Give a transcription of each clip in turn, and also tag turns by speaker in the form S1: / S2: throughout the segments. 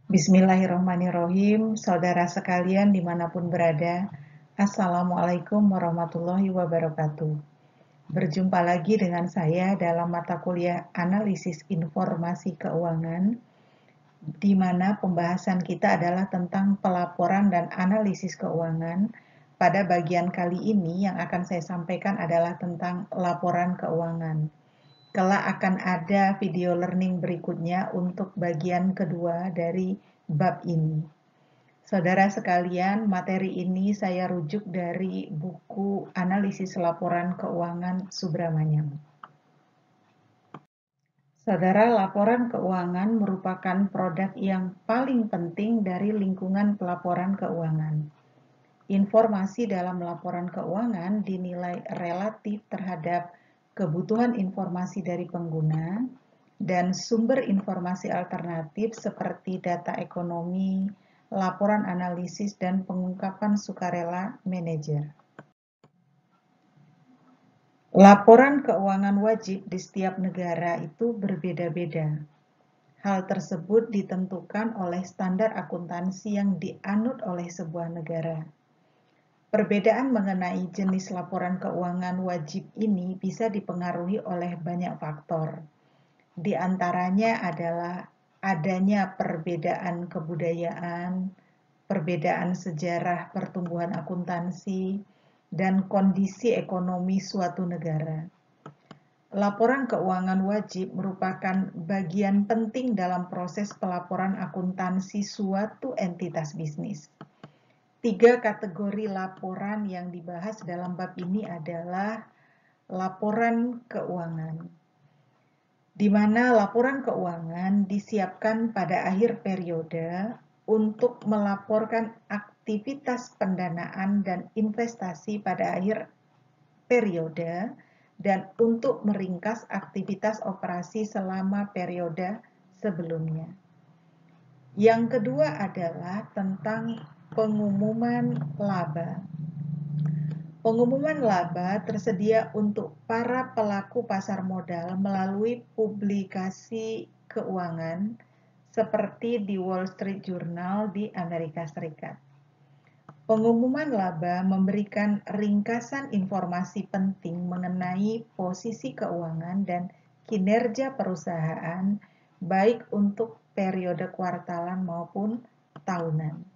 S1: Bismillahirrahmanirrahim, saudara sekalian dimanapun berada. Assalamualaikum warahmatullahi wabarakatuh. Berjumpa lagi dengan saya dalam mata kuliah Analisis Informasi Keuangan, di mana pembahasan kita adalah tentang pelaporan dan analisis keuangan. Pada bagian kali ini yang akan saya sampaikan adalah tentang laporan keuangan. Kelak akan ada video learning berikutnya untuk bagian kedua dari bab ini. Saudara sekalian, materi ini saya rujuk dari buku Analisis Laporan Keuangan Subramanyam. Saudara, laporan keuangan merupakan produk yang paling penting dari lingkungan pelaporan keuangan. Informasi dalam laporan keuangan dinilai relatif terhadap kebutuhan informasi dari pengguna dan sumber informasi alternatif seperti data ekonomi, laporan analisis, dan pengungkapan sukarela manajer. Laporan keuangan wajib di setiap negara itu berbeda-beda. Hal tersebut ditentukan oleh standar akuntansi yang dianut oleh sebuah negara. Perbedaan mengenai jenis laporan keuangan wajib ini bisa dipengaruhi oleh banyak faktor. Di antaranya adalah adanya perbedaan kebudayaan, perbedaan sejarah pertumbuhan akuntansi, dan kondisi ekonomi suatu negara. Laporan keuangan wajib merupakan bagian penting dalam proses pelaporan akuntansi suatu entitas bisnis. 3 kategori laporan yang dibahas dalam bab ini adalah laporan keuangan, di mana laporan keuangan disiapkan pada akhir periode untuk melaporkan aktivitas pendanaan dan investasi pada akhir periode dan untuk meringkas aktivitas operasi selama periode sebelumnya. Yang kedua adalah tentang pengumuman laba. Pengumuman laba tersedia untuk para pelaku pasar modal melalui publikasi keuangan seperti di Wall Street Journal di Amerika Serikat. Pengumuman laba memberikan ringkasan informasi penting mengenai posisi keuangan dan kinerja perusahaan, baik untuk periode kuartalan maupun tahunan.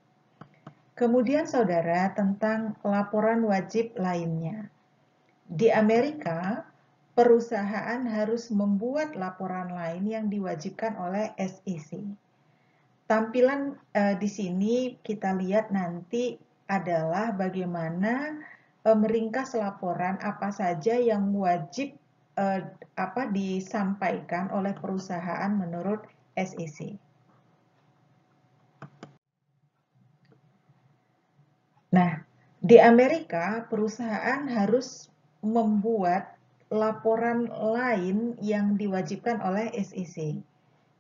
S1: Kemudian saudara, tentang laporan wajib lainnya. Di Amerika, perusahaan harus membuat laporan lain yang diwajibkan oleh SEC. Tampilan di sini kita lihat nanti adalah bagaimana meringkas laporan apa saja yang wajib disampaikan oleh perusahaan menurut SEC. Nah, di Amerika, perusahaan harus membuat laporan lain yang diwajibkan oleh SEC.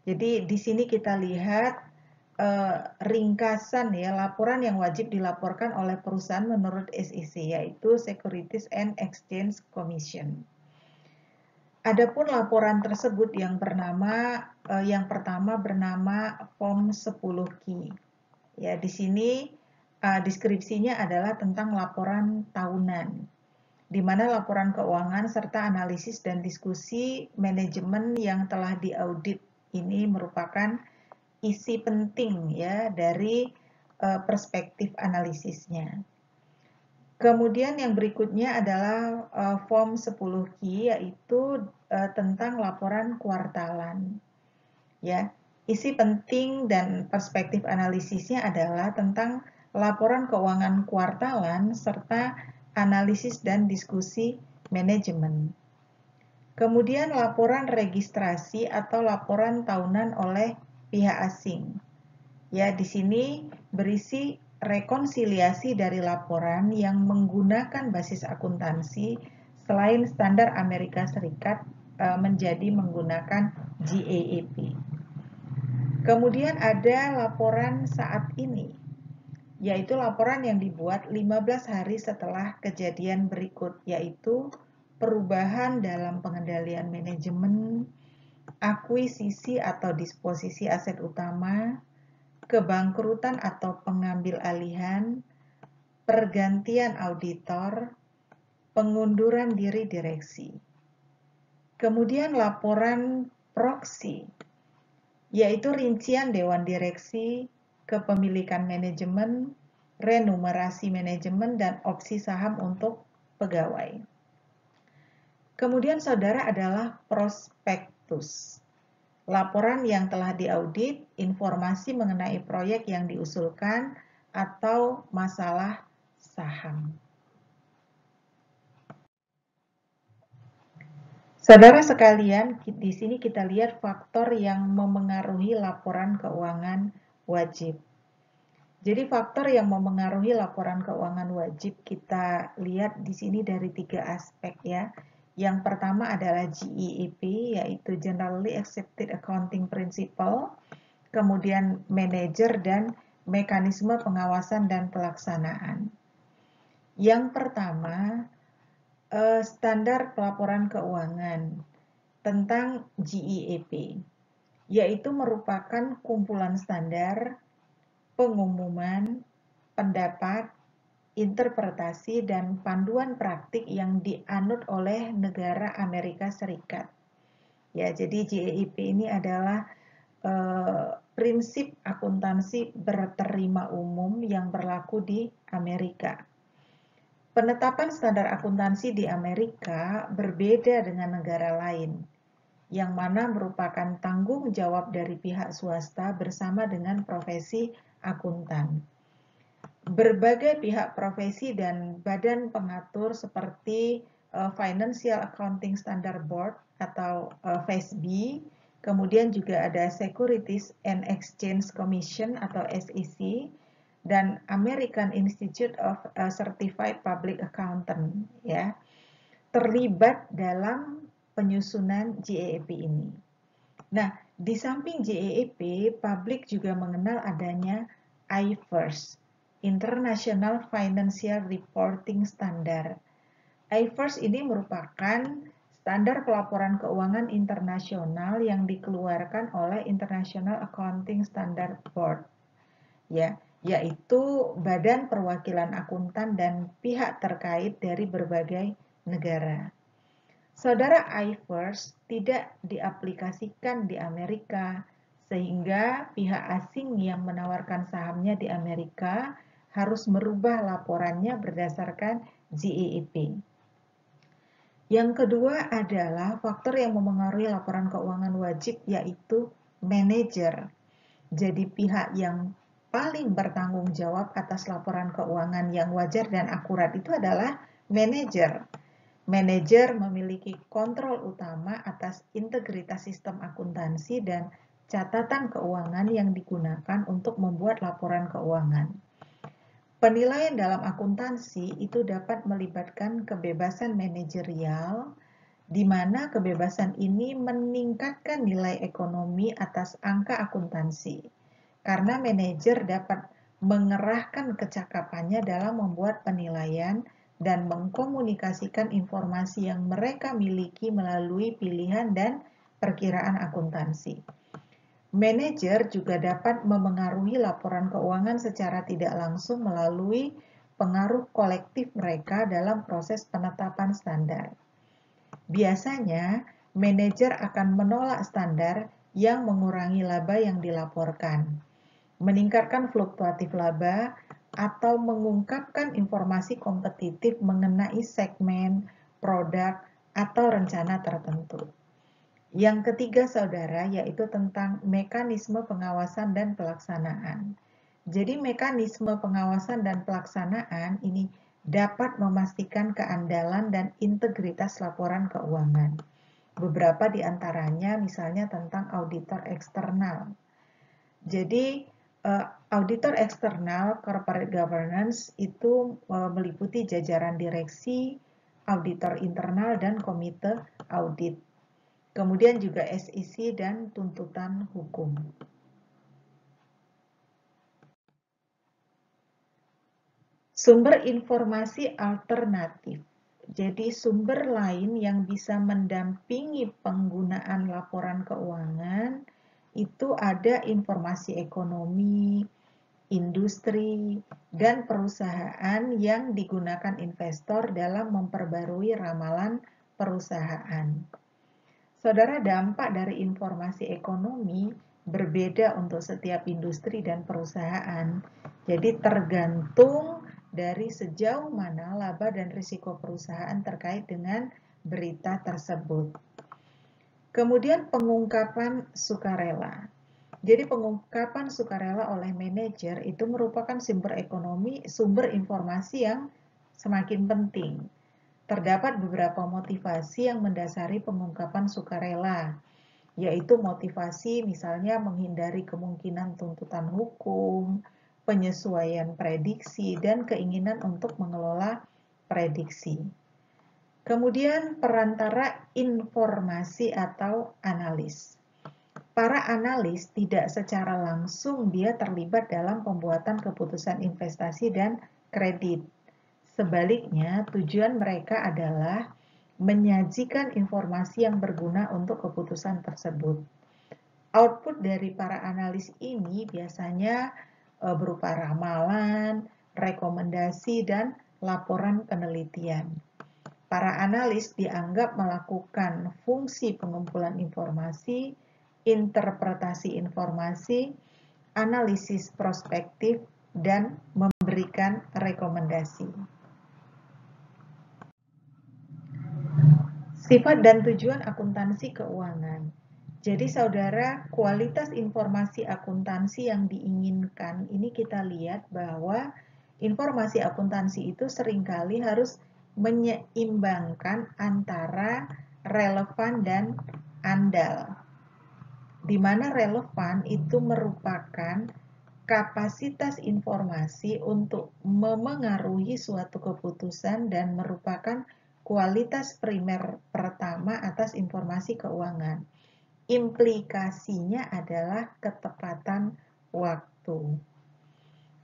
S1: Jadi di sini kita lihat ringkasan ya laporan yang wajib dilaporkan oleh perusahaan menurut SEC, yaitu Securities and Exchange Commission. Adapun laporan tersebut yang pertama bernama Form 10Q. Ya, di sini deskripsinya adalah tentang laporan tahunan, di mana laporan keuangan serta analisis dan diskusi manajemen yang telah diaudit ini merupakan isi penting ya dari perspektif analisisnya. Kemudian yang berikutnya adalah Form 10Q, yaitu tentang laporan kuartalan. Ya, isi penting dan perspektif analisisnya adalah tentang laporan keuangan kuartalan serta analisis dan diskusi manajemen. Kemudian laporan registrasi atau laporan tahunan oleh pihak asing. Ya, di sini berisi rekonsiliasi dari laporan yang menggunakan basis akuntansi selain standar Amerika Serikat menjadi menggunakan GAAP. Kemudian ada laporan saat ini, yaitu laporan yang dibuat 15 hari setelah kejadian berikut, yaitu perubahan dalam pengendalian manajemen, akuisisi atau disposisi aset utama, kebangkrutan atau pengambil alihan, pergantian auditor, pengunduran diri direksi. Kemudian laporan proksi, yaitu rincian dewan direksi, kepemilikan manajemen, remunerasi manajemen, dan opsi saham untuk pegawai. Kemudian saudara adalah prospektus. Laporan yang telah diaudit, informasi mengenai proyek yang diusulkan, atau masalah saham. Saudara sekalian, di sini kita lihat faktor yang memengaruhi laporan keuangan wajib. Jadi faktor yang memengaruhi laporan keuangan wajib kita lihat di sini dari 3 aspek ya. Yang pertama adalah GAAP, yaitu Generally Accepted Accounting Principle, kemudian manajer dan mekanisme pengawasan dan pelaksanaan. Yang pertama, standar pelaporan keuangan tentang GAAP, yaitu merupakan kumpulan standar, pengumuman, pendapat, interpretasi, dan panduan praktik yang dianut oleh negara Amerika Serikat. Ya, jadi GAAP ini adalah prinsip akuntansi berterima umum yang berlaku di Amerika. Penetapan standar akuntansi di Amerika berbeda dengan negara lain, yang mana merupakan tanggung jawab dari pihak swasta bersama dengan profesi akuntan. Berbagai pihak profesi dan badan pengatur seperti Financial Accounting Standard Board atau FASB, kemudian juga ada Securities and Exchange Commission atau SEC, dan American Institute of Certified Public Accountant ya, terlibat dalam penyusunan GAAP ini. Nah, di samping GAAP, publik juga mengenal adanya IFRS, International Financial Reporting Standard. IFRS ini merupakan standar pelaporan keuangan internasional yang dikeluarkan oleh International Accounting Standard Board, ya, yaitu badan perwakilan akuntan dan pihak terkait dari berbagai negara. Saudara, IFRS tidak diaplikasikan di Amerika, sehingga pihak asing yang menawarkan sahamnya di Amerika harus merubah laporannya berdasarkan GAAP. Yang kedua adalah faktor yang memengaruhi laporan keuangan wajib, yaitu manajer. Jadi pihak yang paling bertanggung jawab atas laporan keuangan yang wajar dan akurat itu adalah manajer. Manajer memiliki kontrol utama atas integritas sistem akuntansi dan catatan keuangan yang digunakan untuk membuat laporan keuangan. Penilaian dalam akuntansi itu dapat melibatkan kebebasan manajerial, di mana kebebasan ini meningkatkan nilai ekonomi atas angka akuntansi, karena manajer dapat mengerahkan kecakapannya dalam membuat penilaian dan mengkomunikasikan informasi yang mereka miliki melalui pilihan dan perkiraan akuntansi. Manajer juga dapat memengaruhi laporan keuangan secara tidak langsung melalui pengaruh kolektif mereka dalam proses penetapan standar. Biasanya, manajer akan menolak standar yang mengurangi laba yang dilaporkan, meningkatkan fluktuatif laba, atau mengungkapkan informasi kompetitif mengenai segmen, produk, atau rencana tertentu. Yang ketiga, saudara, yaitu tentang mekanisme pengawasan dan pelaksanaan. Jadi, mekanisme pengawasan dan pelaksanaan ini dapat memastikan keandalan dan integritas laporan keuangan. Beberapa di antaranya misalnya tentang auditor eksternal. Jadi, auditor eksternal corporate governance itu meliputi jajaran direksi, auditor internal, dan komite audit. Kemudian juga SEC dan tuntutan hukum. Sumber informasi alternatif. Jadi sumber lain yang bisa mendampingi penggunaan laporan keuangan itu ada informasi ekonomi, industri, dan perusahaan yang digunakan investor dalam memperbarui ramalan perusahaan. Saudara, dampak dari informasi ekonomi berbeda untuk setiap industri dan perusahaan. Jadi tergantung dari sejauh mana laba dan risiko perusahaan terkait dengan berita tersebut. Kemudian pengungkapan sukarela. Jadi pengungkapan sukarela oleh manajer itu merupakan sumber informasi yang semakin penting. Terdapat beberapa motivasi yang mendasari pengungkapan sukarela, yaitu motivasi misalnya menghindari kemungkinan tuntutan hukum, penyesuaian prediksi, dan keinginan untuk mengelola prediksi. Kemudian perantara informasi atau analis. Para analis tidak secara langsung dia terlibat dalam pembuatan keputusan investasi dan kredit. Sebaliknya, tujuan mereka adalah menyajikan informasi yang berguna untuk keputusan tersebut. Output dari para analis ini biasanya berupa ramalan, rekomendasi, dan laporan penelitian. Para analis dianggap melakukan fungsi pengumpulan informasi, interpretasi informasi, analisis prospektif, dan memberikan rekomendasi. Sifat dan tujuan akuntansi keuangan. Jadi saudara, kualitas informasi akuntansi yang diinginkan, ini kita lihat bahwa informasi akuntansi itu seringkali harus menyeimbangkan antara relevan dan andal. Di mana relevan itu merupakan kapasitas informasi untuk memengaruhi suatu keputusan dan merupakan kualitas primer pertama atas informasi keuangan. Implikasinya adalah ketepatan waktu.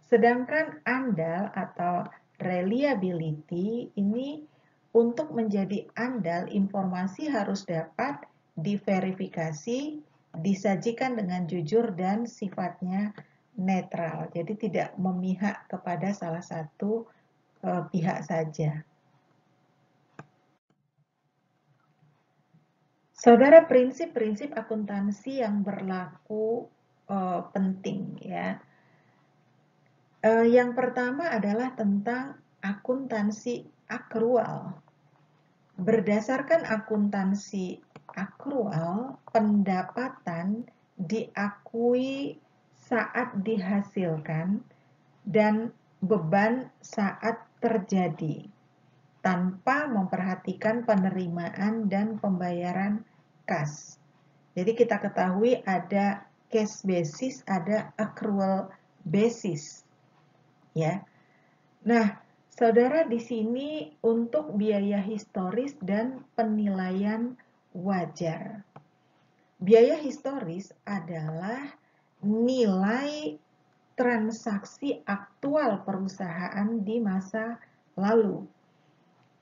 S1: Sedangkan andal atau reliability ini untuk menjadi andal, informasi harus dapat diverifikasi, disajikan dengan jujur dan sifatnya netral. Jadi tidak memihak kepada salah satu pihak saja. Saudara, prinsip-prinsip akuntansi yang berlaku penting ya. Yang pertama adalah tentang akuntansi akrual. Berdasarkan akuntansi akrual, pendapatan diakui saat dihasilkan dan beban saat terjadi, tanpa memperhatikan penerimaan dan pembayaran kas. Jadi kita ketahui ada cash basis, ada accrual basis. Ya. Nah, saudara, di sini untuk biaya historis dan penilaian wajar. Biaya historis adalah nilai transaksi aktual perusahaan di masa lalu.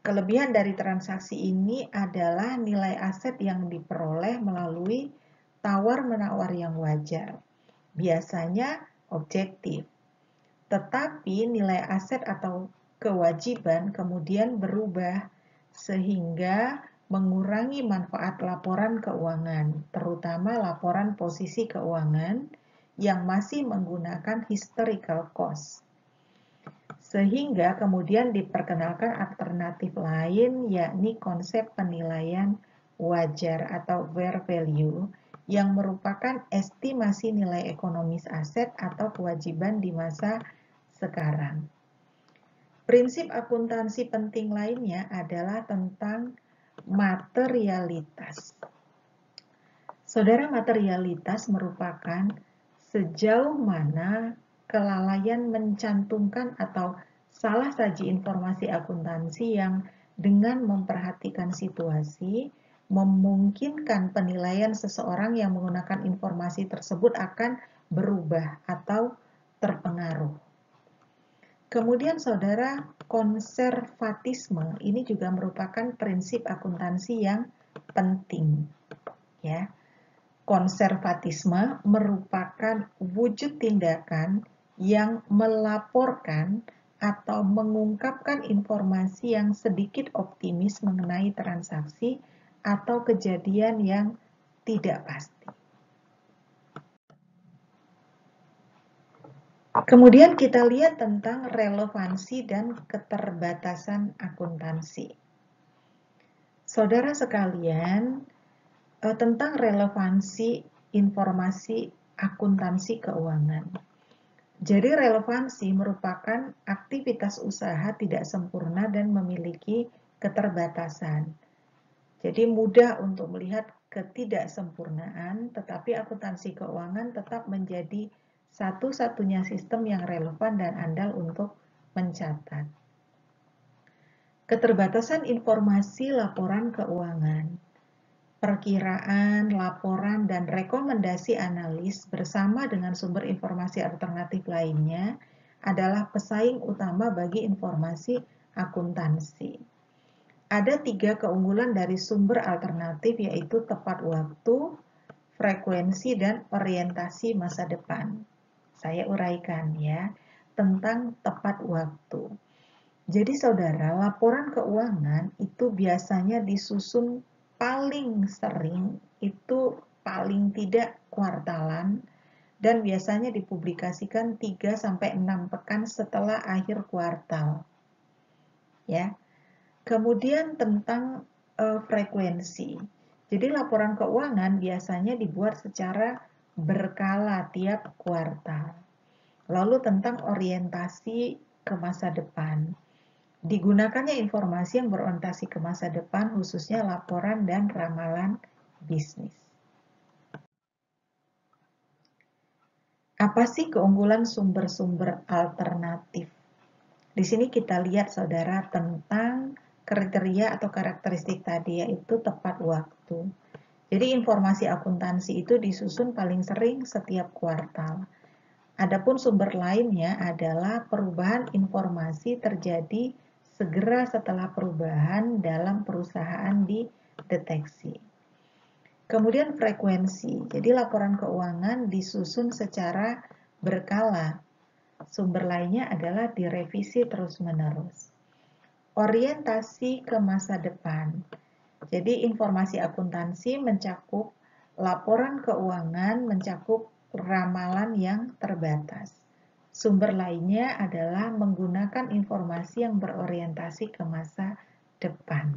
S1: Kelebihan dari transaksi ini adalah nilai aset yang diperoleh melalui tawar-menawar yang wajar, biasanya objektif. Tetapi nilai aset atau kewajiban kemudian berubah sehingga mengurangi manfaat laporan keuangan, terutama laporan posisi keuangan yang masih menggunakan historical cost. Sehingga kemudian diperkenalkan alternatif lain, yakni konsep penilaian wajar atau fair value, yang merupakan estimasi nilai ekonomis aset atau kewajiban di masa sekarang. Prinsip akuntansi penting lainnya adalah tentang materialitas. Saudara, materialitas merupakan sejauh mana kelalaian mencantumkan atau salah saji informasi akuntansi yang dengan memperhatikan situasi memungkinkan penilaian seseorang yang menggunakan informasi tersebut akan berubah atau terpengaruh. Kemudian saudara, konservatisme ini juga merupakan prinsip akuntansi yang penting, ya. Konservatisme merupakan wujud tindakan yang melaporkan atau mengungkapkan informasi yang sedikit optimis mengenai transaksi atau kejadian yang tidak pasti. Kemudian kita lihat tentang relevansi dan keterbatasan akuntansi. Saudara sekalian, tentang relevansi informasi akuntansi keuangan. Jadi relevansi merupakan aktivitas usaha tidak sempurna dan memiliki keterbatasan. Jadi mudah untuk melihat ketidaksempurnaan, tetapi akuntansi keuangan tetap menjadi satu-satunya sistem yang relevan dan andal untuk mencatat. Keterbatasan informasi laporan keuangan. Perkiraan, laporan, dan rekomendasi analis bersama dengan sumber informasi alternatif lainnya adalah pesaing utama bagi informasi akuntansi. Ada 3 keunggulan dari sumber alternatif, yaitu tepat waktu, frekuensi, dan orientasi masa depan. Saya uraikan ya, tentang tepat waktu. Jadi saudara, laporan keuangan itu biasanya disusun paling sering itu paling tidak kuartalan dan biasanya dipublikasikan 3-6 pekan setelah akhir kuartal. Ya. Kemudian tentang frekuensi. Jadi laporan keuangan biasanya dibuat secara berkala tiap kuartal. Lalu tentang orientasi ke masa depan. Digunakannya informasi yang berorientasi ke masa depan, khususnya laporan dan ramalan bisnis. Apa sih keunggulan sumber-sumber alternatif? Di sini kita lihat, saudara, tentang kriteria atau karakteristik tadi, yaitu tepat waktu. Jadi informasi akuntansi itu disusun paling sering setiap kuartal. Adapun sumber lainnya adalah perubahan informasi terjadi segera setelah perubahan dalam perusahaan dideteksi. Kemudian frekuensi, jadi laporan keuangan disusun secara berkala. Sumber lainnya adalah direvisi terus-menerus. Orientasi ke masa depan, jadi informasi akuntansi mencakup laporan keuangan, mencakup ramalan yang terbatas. Sumber lainnya adalah menggunakan informasi yang berorientasi ke masa depan.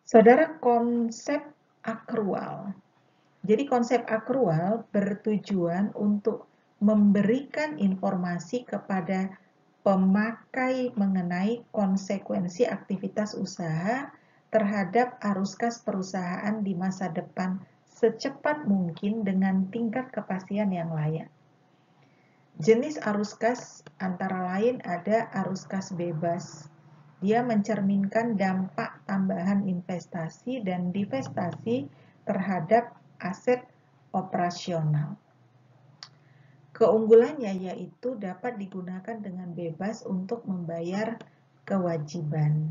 S1: Saudara, konsep akrual. Jadi konsep akrual bertujuan untuk memberikan informasi kepada pemakai mengenai konsekuensi aktivitas usaha terhadap arus kas perusahaan di masa depan secepat mungkin dengan tingkat kepastian yang layak. Jenis arus kas antara lain ada arus kas bebas. Dia mencerminkan dampak tambahan investasi dan divestasi terhadap aset operasional. Keunggulannya yaitu dapat digunakan dengan bebas untuk membayar kewajiban.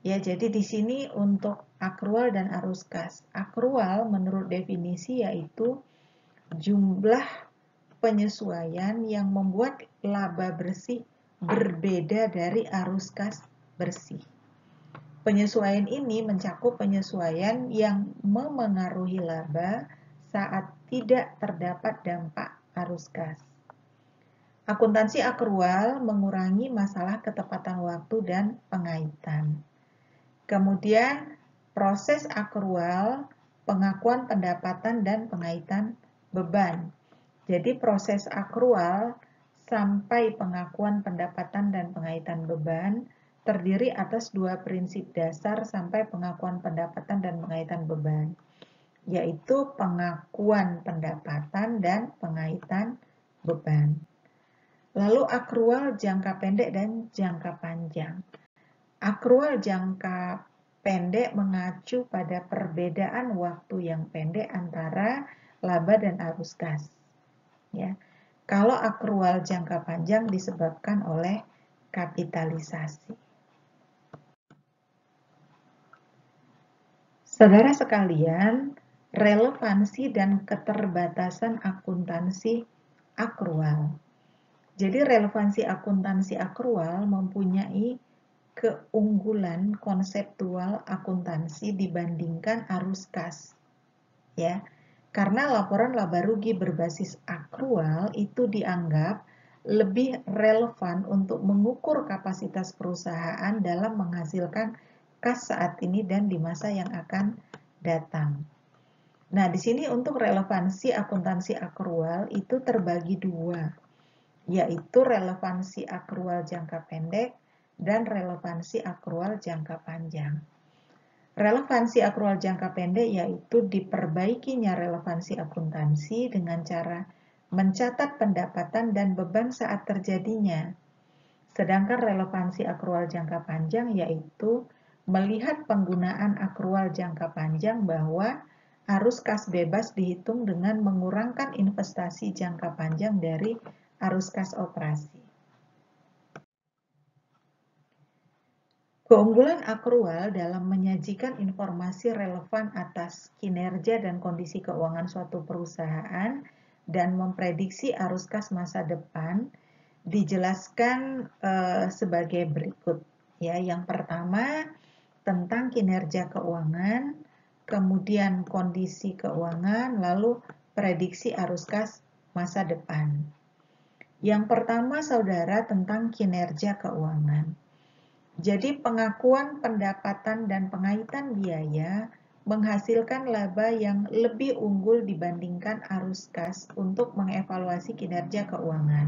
S1: Ya, jadi di sini untuk akrual dan arus kas. Akrual menurut definisi yaitu jumlah penyesuaian yang membuat laba bersih berbeda dari arus kas bersih. Penyesuaian ini mencakup penyesuaian yang memengaruhi laba saat tidak terdapat dampak arus kas. Akuntansi akrual mengurangi masalah ketepatan waktu dan pengaitan. Kemudian proses akrual, pengakuan pendapatan dan pengaitan beban. Jadi proses akrual sampai pengakuan pendapatan dan pengaitan beban terdiri atas 2 prinsip dasar sampai pengakuan pendapatan dan pengaitan beban, yaitu pengakuan pendapatan dan pengaitan beban. Lalu akrual jangka pendek dan jangka panjang. Akrual jangka pendek mengacu pada perbedaan waktu yang pendek antara laba dan arus kas. Ya. Kalau akrual jangka panjang disebabkan oleh kapitalisasi. Saudara sekalian, relevansi dan keterbatasan akuntansi akrual. Jadi relevansi akuntansi akrual mempunyai keunggulan konseptual akuntansi dibandingkan arus kas. Ya, karena laporan laba rugi berbasis akrual itu dianggap lebih relevan untuk mengukur kapasitas perusahaan dalam menghasilkan kas saat ini dan di masa yang akan datang. Nah, di sini untuk relevansi akuntansi akrual itu terbagi dua, yaitu relevansi akrual jangka pendek dan relevansi akrual jangka panjang. Relevansi akrual jangka pendek yaitu diperbaikinya relevansi akuntansi dengan cara mencatat pendapatan dan beban saat terjadinya. Sedangkan relevansi akrual jangka panjang yaitu melihat penggunaan akrual jangka panjang bahwa arus kas bebas dihitung dengan mengurangkan investasi jangka panjang dari arus kas operasi. Keunggulan akrual dalam menyajikan informasi relevan atas kinerja dan kondisi keuangan suatu perusahaan dan memprediksi arus kas masa depan dijelaskan sebagai berikut. Ya, yang pertama tentang kinerja keuangan, kemudian kondisi keuangan, lalu prediksi arus kas masa depan. Yang pertama, saudara, tentang kinerja keuangan. Jadi pengakuan pendapatan dan pengaitan biaya menghasilkan laba yang lebih unggul dibandingkan arus kas untuk mengevaluasi kinerja keuangan.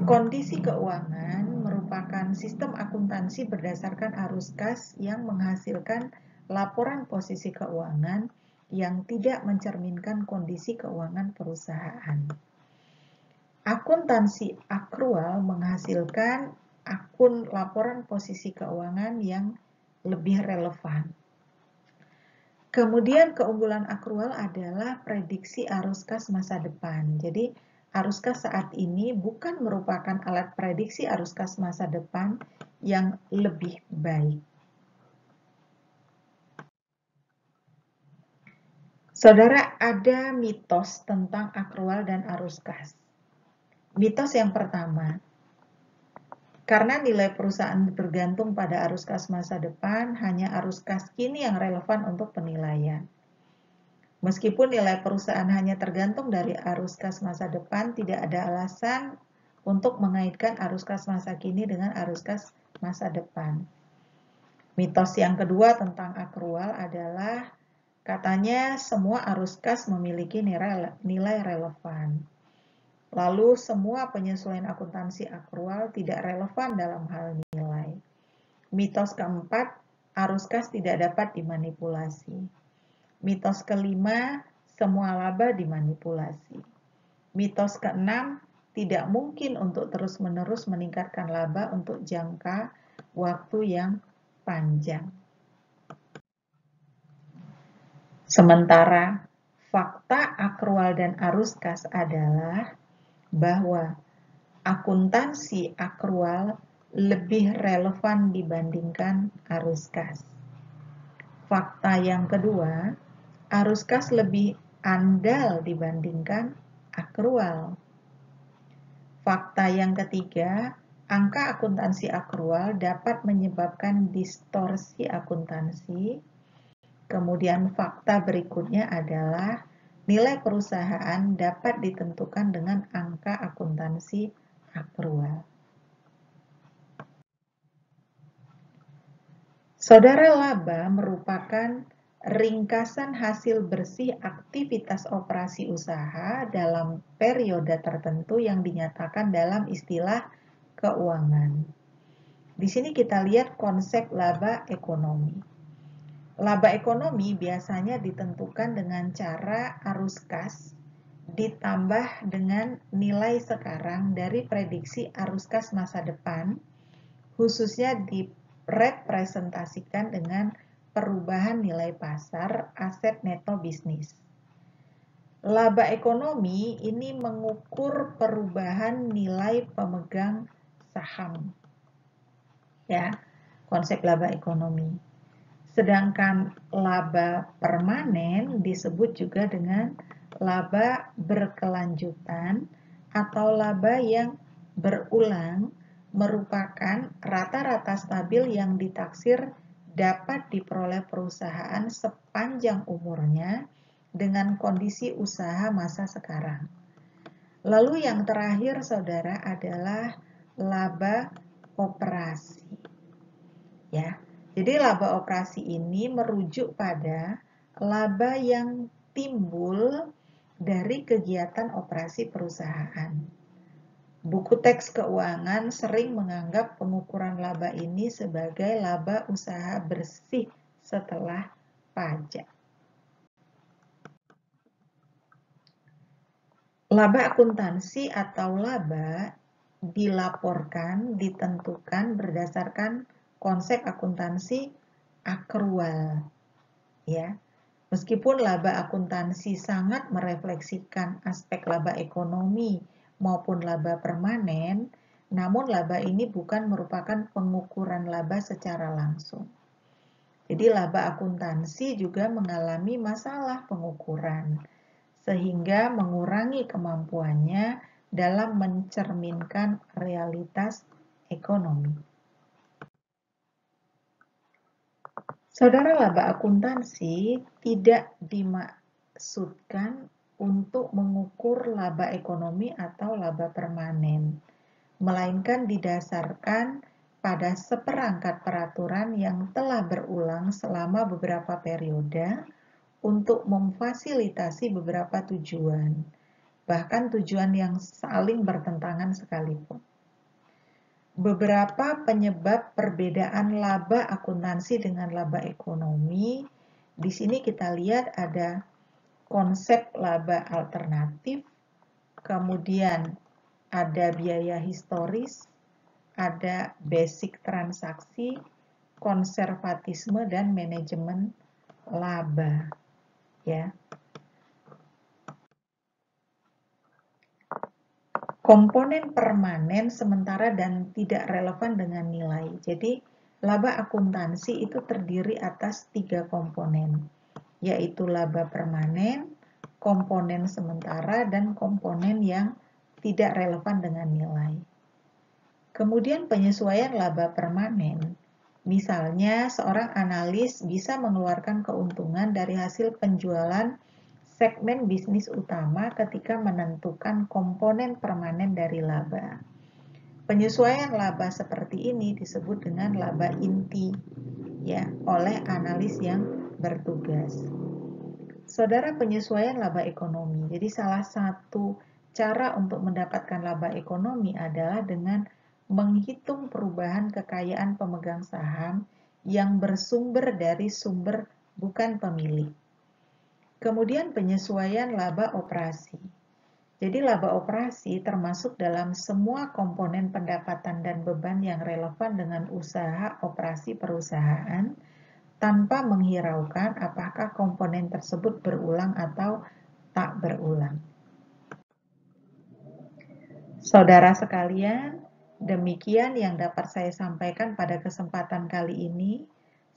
S1: Kondisi keuangan merupakan sistem akuntansi berdasarkan arus kas yang menghasilkan laporan posisi keuangan yang tidak mencerminkan kondisi keuangan perusahaan. Akuntansi akrual menghasilkan akun laporan posisi keuangan yang lebih relevan. Kemudian keunggulan akrual adalah prediksi arus kas masa depan. Jadi arus kas saat ini bukan merupakan alat prediksi arus kas masa depan yang lebih baik. Saudara, ada mitos tentang akrual dan arus kas. Mitos yang pertama, karena nilai perusahaan bergantung pada arus kas masa depan, hanya arus kas kini yang relevan untuk penilaian. Meskipun nilai perusahaan hanya tergantung dari arus kas masa depan, tidak ada alasan untuk mengaitkan arus kas masa kini dengan arus kas masa depan. Mitos yang kedua tentang akrual adalah katanya semua arus kas memiliki nilai relevan. Lalu semua penyesuaian akuntansi akrual tidak relevan dalam hal nilai. Mitos keempat, arus kas tidak dapat dimanipulasi. Mitos kelima, semua laba dimanipulasi. Mitos keenam, tidak mungkin untuk terus-menerus meningkatkan laba untuk jangka waktu yang panjang. Sementara fakta akrual dan arus kas adalah bahwa akuntansi akrual lebih relevan dibandingkan arus kas. Fakta yang kedua, arus kas lebih andal dibandingkan akrual. Fakta yang ketiga, angka akuntansi akrual dapat menyebabkan distorsi akuntansi. Kemudian fakta berikutnya adalah nilai perusahaan dapat ditentukan dengan angka akuntansi akrual. Saudara, laba merupakan ringkasan hasil bersih aktivitas operasi usaha dalam periode tertentu yang dinyatakan dalam istilah keuangan. Di sini kita lihat konsep laba ekonomi. Laba ekonomi biasanya ditentukan dengan cara arus kas ditambah dengan nilai sekarang dari prediksi arus kas masa depan, khususnya direpresentasikan dengan perubahan nilai pasar aset neto bisnis. Laba ekonomi ini mengukur perubahan nilai pemegang saham. Ya, konsep laba ekonomi. Sedangkan laba permanen disebut juga dengan laba berkelanjutan atau laba yang berulang, merupakan rata-rata stabil yang ditaksir dapat diperoleh perusahaan sepanjang umurnya dengan kondisi usaha masa sekarang. Lalu yang terakhir saudara adalah laba operasi. Ya. Jadi laba operasi ini merujuk pada laba yang timbul dari kegiatan operasi perusahaan. Buku teks keuangan sering menganggap pengukuran laba ini sebagai laba usaha bersih setelah pajak. Laba akuntansi atau laba dilaporkan, ditentukan berdasarkan konsep akuntansi akrual. Ya. Meskipun laba akuntansi sangat merefleksikan aspek laba ekonomi maupun laba permanen, namun laba ini bukan merupakan pengukuran laba secara langsung. Jadi laba akuntansi juga mengalami masalah pengukuran, sehingga mengurangi kemampuannya dalam mencerminkan realitas ekonomi. Saudara, laba akuntansi tidak dimaksudkan untuk mengukur laba ekonomi atau laba permanen, melainkan didasarkan pada seperangkat peraturan yang telah berulang selama beberapa periode untuk memfasilitasi beberapa tujuan, bahkan tujuan yang saling bertentangan sekalipun. Beberapa penyebab perbedaan laba akuntansi dengan laba ekonomi, di sini kita lihat ada konsep laba alternatif, kemudian ada biaya historis, ada basic transaksi, konservatisme, dan manajemen laba. Ya. Komponen permanen sementara dan tidak relevan dengan nilai. Jadi, laba akuntansi itu terdiri atas 3 komponen, yaitu laba permanen, komponen sementara, dan komponen yang tidak relevan dengan nilai. Kemudian penyesuaian laba permanen. Misalnya, seorang analis bisa mengeluarkan keuntungan dari hasil penjualan segmen bisnis utama ketika menentukan komponen permanen dari laba. Penyesuaian laba seperti ini disebut dengan laba inti, ya, oleh analis yang bertugas. Saudara, penyesuaian laba ekonomi. Jadi salah satu cara untuk mendapatkan laba ekonomi adalah dengan menghitung perubahan kekayaan pemegang saham yang bersumber dari sumber bukan pemilik. Kemudian penyesuaian laba operasi. Jadi laba operasi termasuk dalam semua komponen pendapatan dan beban yang relevan dengan usaha operasi perusahaan tanpa menghiraukan apakah komponen tersebut berulang atau tak berulang. Saudara sekalian, demikian yang dapat saya sampaikan pada kesempatan kali ini.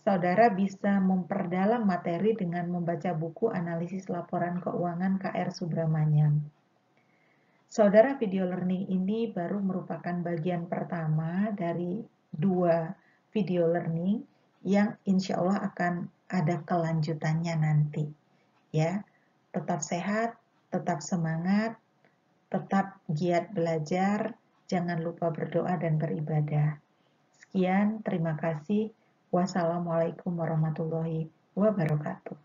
S1: Saudara bisa memperdalam materi dengan membaca buku analisis laporan keuangan KR Subramanyam. Saudara, video learning ini baru merupakan bagian pertama dari 2 video learning yang insya Allah akan ada kelanjutannya nanti. Ya, tetap sehat, tetap semangat, tetap giat belajar, jangan lupa berdoa dan beribadah. Sekian, terima kasih. Wassalamualaikum warahmatullahi wabarakatuh.